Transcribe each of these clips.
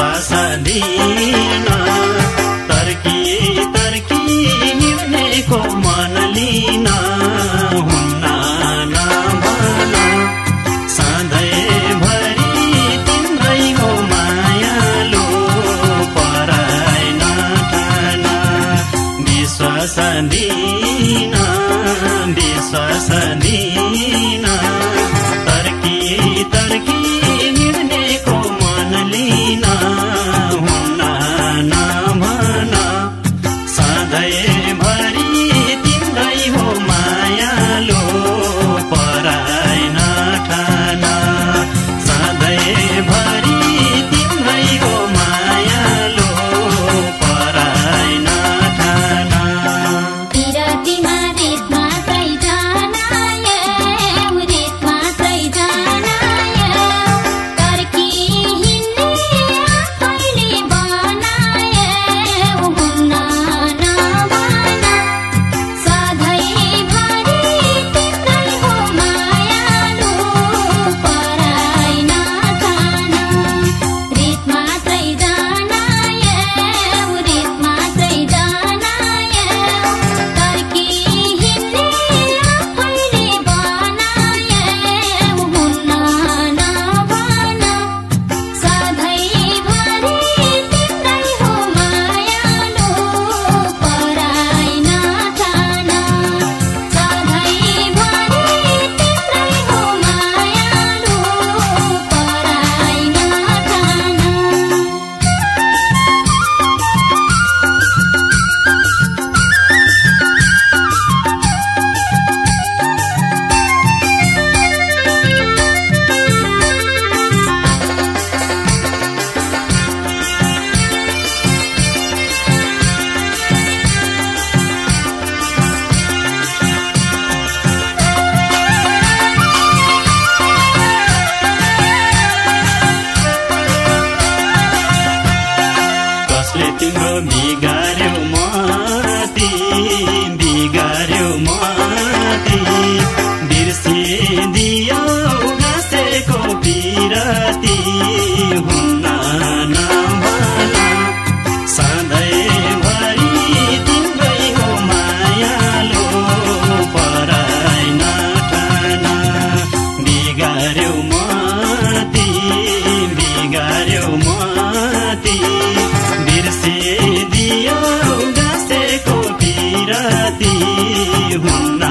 विश्वास दिन तर्की तर्की हिँड्नेको मन लिन हुन्न नभन सधैँभरि तिम्रै हो मायालु पराइ नठान विश्वास दिन तर्की तर्की हिँड्नेको मन लिन हुन्न नभन सधैँभरि तिम्रै हो मायालु पराइ नठान सधैँभरि तिम्रै हो मायालु पराइ नठान तिम्रो बिगार्यो मती बिर्सिदियो गाँसेको बिरती हुन्न नभन सधैँभरि तिम्रै हो मायालु पराइ नठान बिगार्यो मती बिर्सिदियो गाँसेको बिरती हुन्न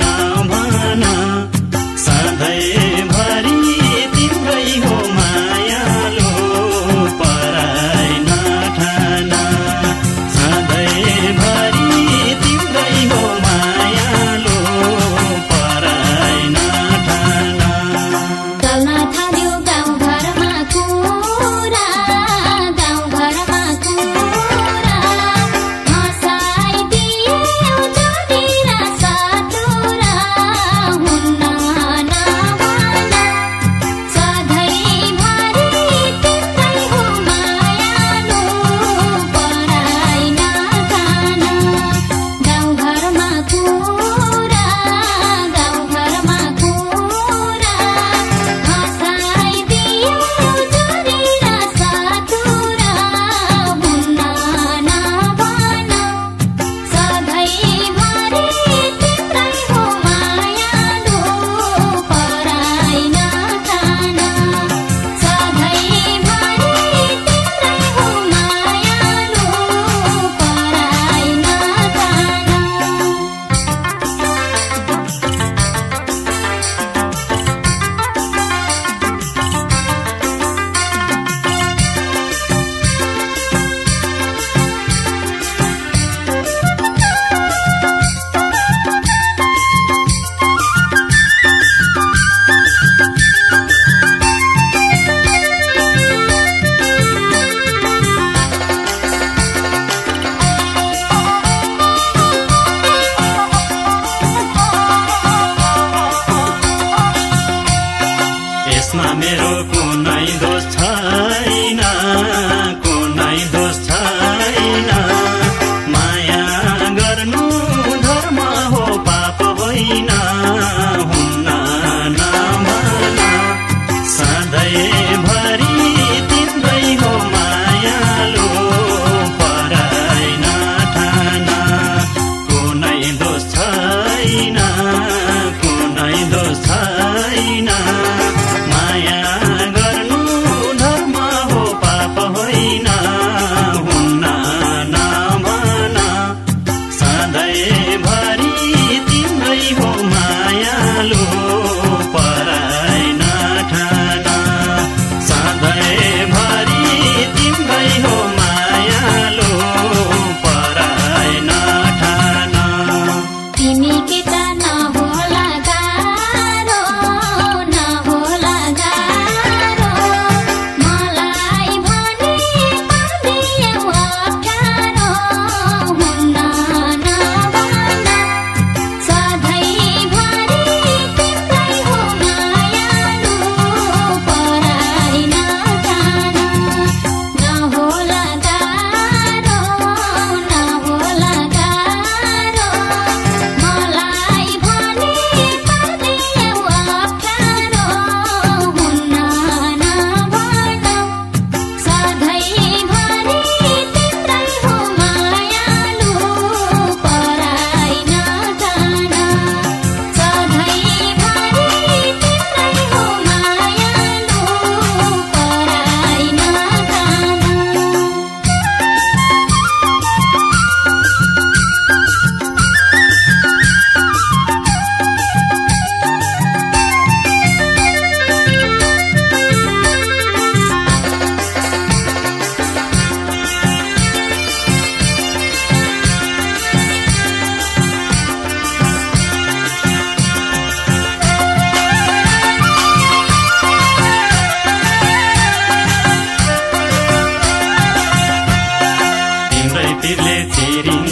नभन सधैँभरि तिम्रै हो मायालु पराइ नठान सधैँभरि तिम्रै हो मायालु पराइ नठान चल्न थाल्यो गाउँ घरमा कुरा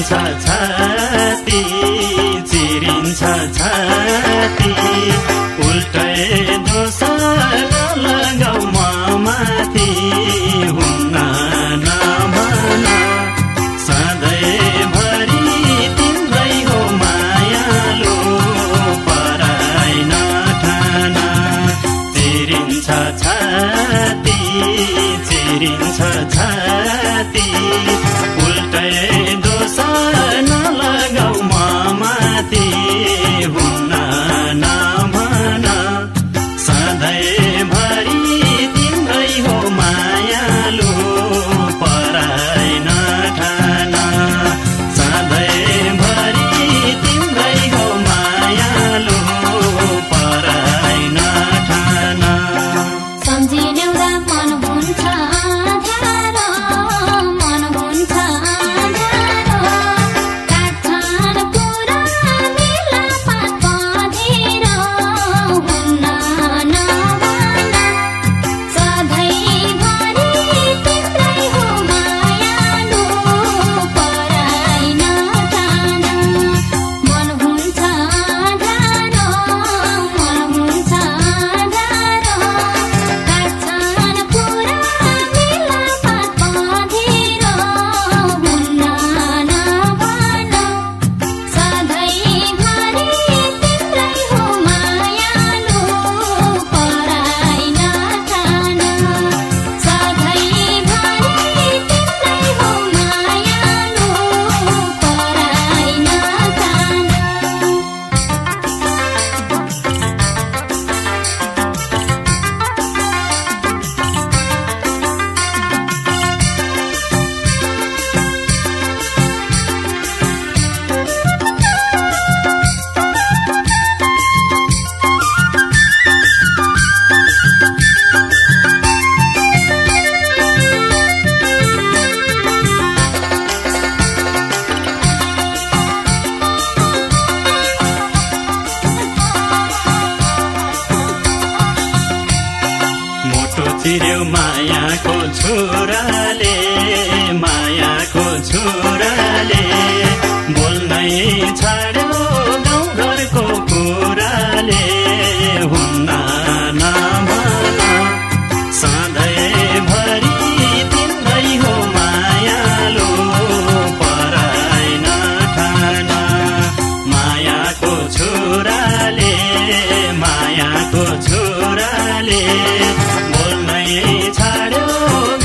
चिरिन्छ छाती चिरिन्छ छाती उल्टै दोष नलगाऊ म माथि हुन्न नभन सधैँभरि तिम्रै हो मायालु पराई नठान चिरिन्छ छाती चिरिन्छ छाती उल्टै दोष नलगाऊ म माथि हुन्न नभन सधैँभरि तिम्रै हो मायालु पराई नठान सधैँभरि तिम्रै हो मायालु पराई नठान सम्झिन्यौरा मन हुन्छ आधारो मन हुन्छ आधारो काट्छन् पुरा मिला पात पँधेरो हुन्न नभन सधैँभरि तिम्रै हो मायालु पराई नठान मन हुन्छ आधारो मन हुन्छ आधारो काट्छन् पुरा मिला पात पँधेरो हुन्न नभन सधैँभरि तिम्रै हो मायालु पराई नठान सधैँभरि तिम्रै हो मायालु पराई नठान मोटो चिर्यो मायाको छोराले बोल्नै छाड्यो गाउँघरको कुराले हुन्न नभन सधैँभरि तिम्रै हो मायालु पराई नठान मायाको छोराले बोल्नै छाड्यो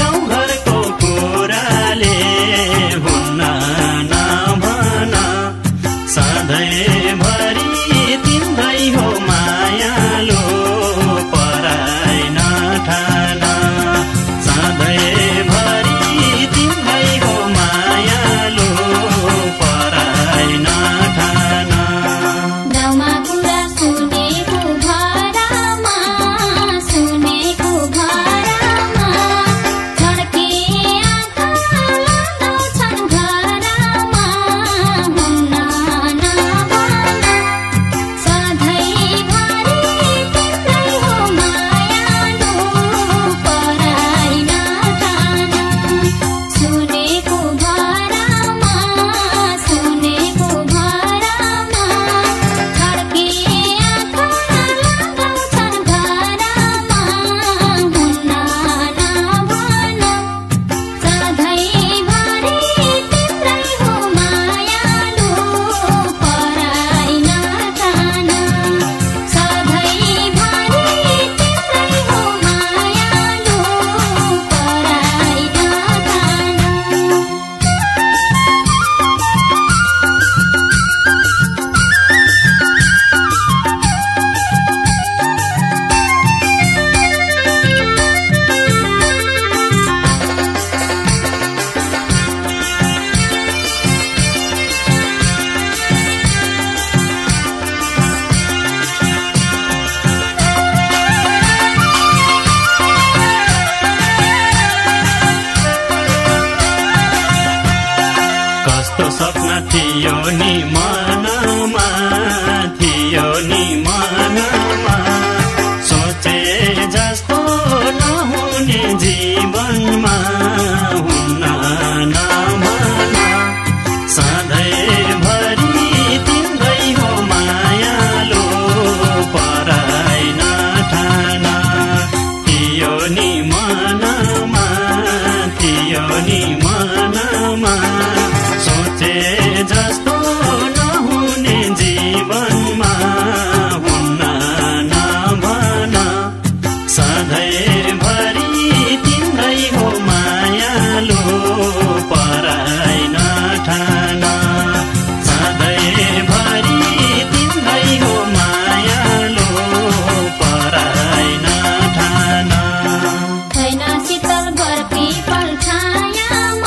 गाउँघरको कुराले हुन्न नभन सधैँभरि तिम्रै हो मायालु पराई नठान सधैँभरि तिम्रै हो मायालु पराई नठान गाउँमा कुरा सुनेको घरमा छड्के आँखा लगाउँछन् घरमा हुन्न नभन सधैँभरि तिम्रै हो मायालु पराई नठान सुनेको घरमा छड्के आँखा लगाउँछन् घरमा हुन्न नभन सधैँभरि तिम्रै हो मायालु पराई नठान सधैँभरि तिम्रै हो मायालु पराई नठान कस्तो सपना थियो नि मनमा सोचे जस्तो नहुने जीवनमा हुन्न नभन सधैँ नि मनमा सोचे जस्तो नहुने जीवनमा हुन्न नभन सधैँभरि तिम्रै हो मायालु पराई नठान सधैँभरि तिम्रै हो मायालु पराई नठान छैन शीतल बर्फी पल छायामा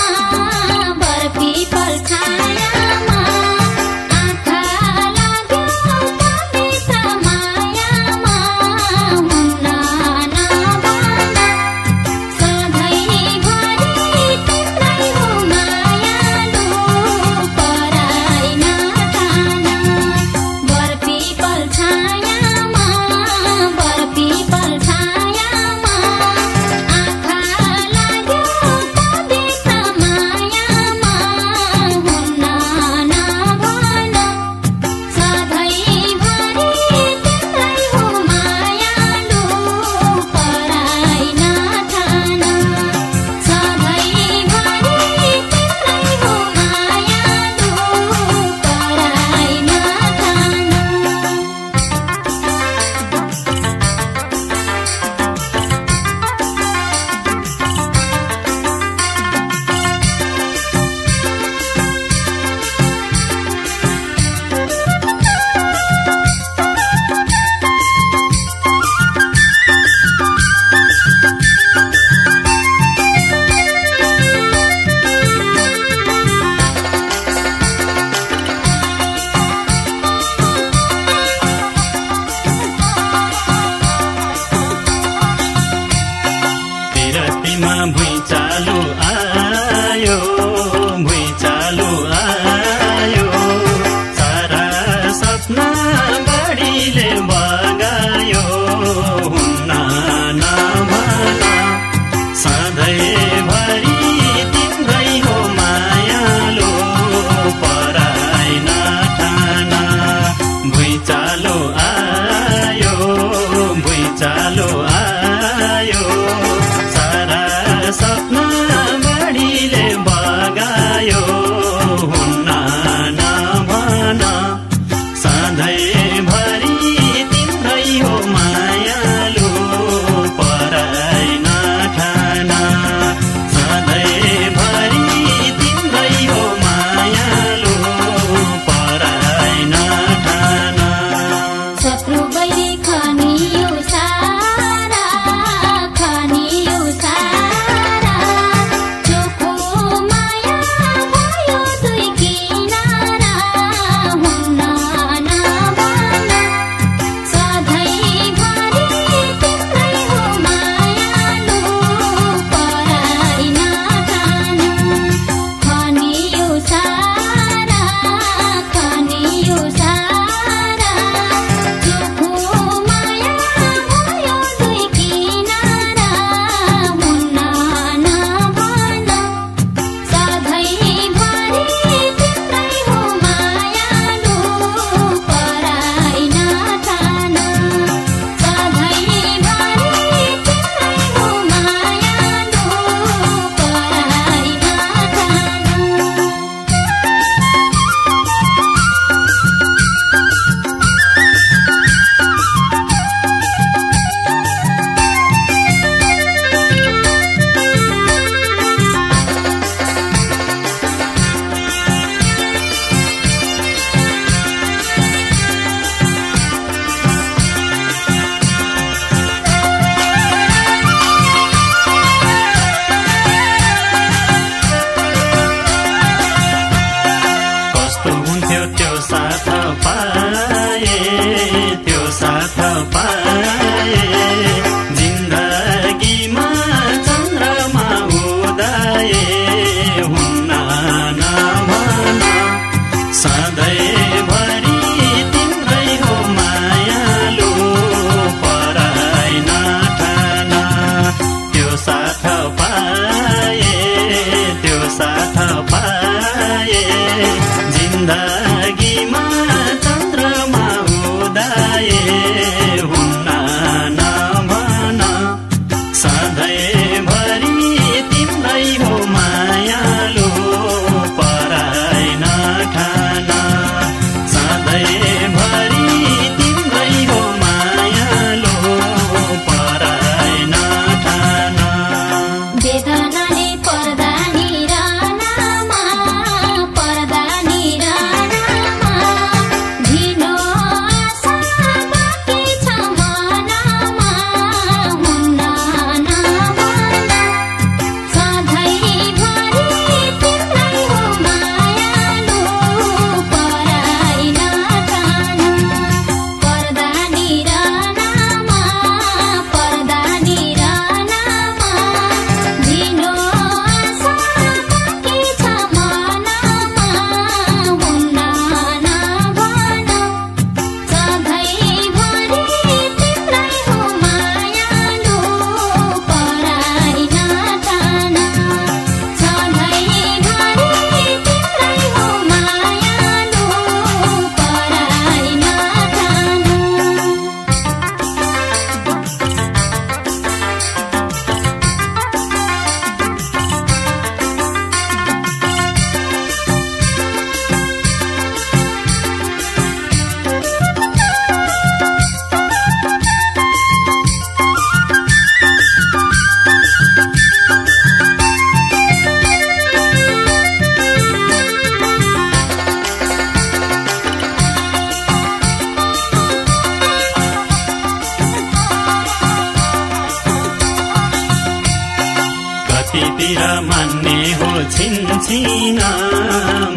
मान्ने हो छिनछिन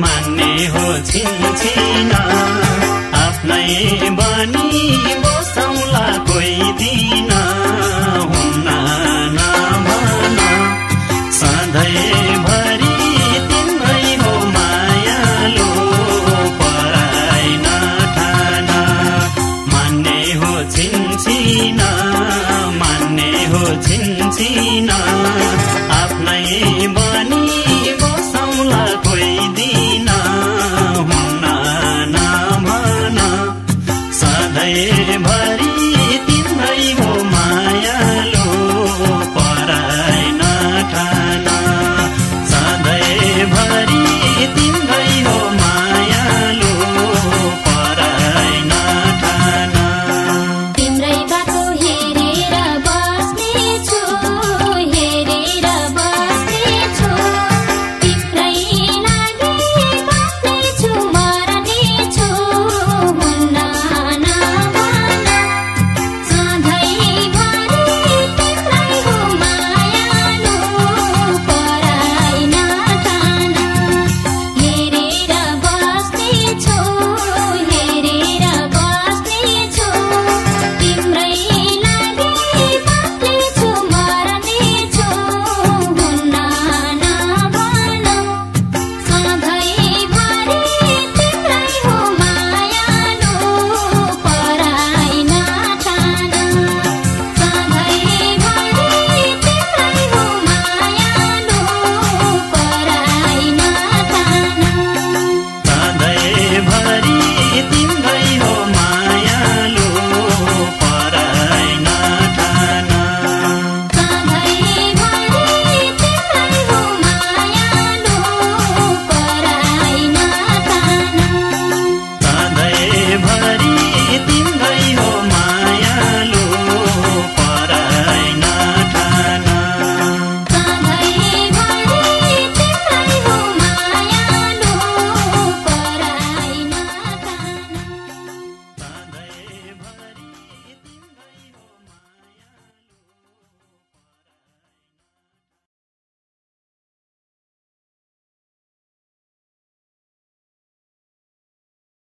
मान्ने हो छिनछिन आफ्नै बनी बसौला कोही दिन हुन्न नभन सधैँभरि तिम्रै हो मायालु पराई नठान मान्ने हो छिनछिन मान्ने हो छिनछिन आफ्नै